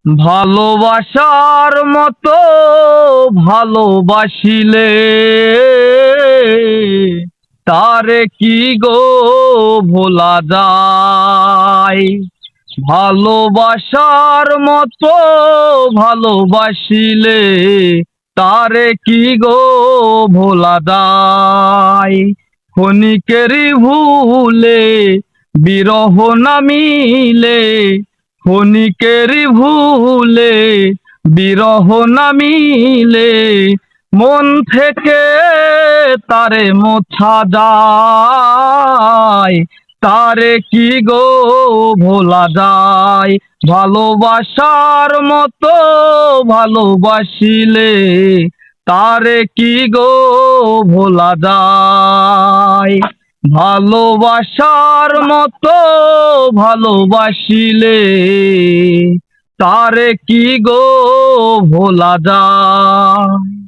ভালোবাসার মতো ভালোবাসিলে তারে কি গো ভোলা যায়। ভালোবাসার মতো ভালোবাসিলে তারে কি গো ভোলা যায়। ক্ষণিকেরই ভুলে বিরহ নামিলে, ক্ষণিকেরই ভুলে বিরহ নামিলে মন থেকে তারে মোছা যায়। তারে কি গো ভোলা যায়। ভালোবাসার মতো ভালোবাসিলে তারে কি গো ভোলা যায়। ভালোবাসার মতো ভালোবাসিলে তারে কি গো ভোলা যায়।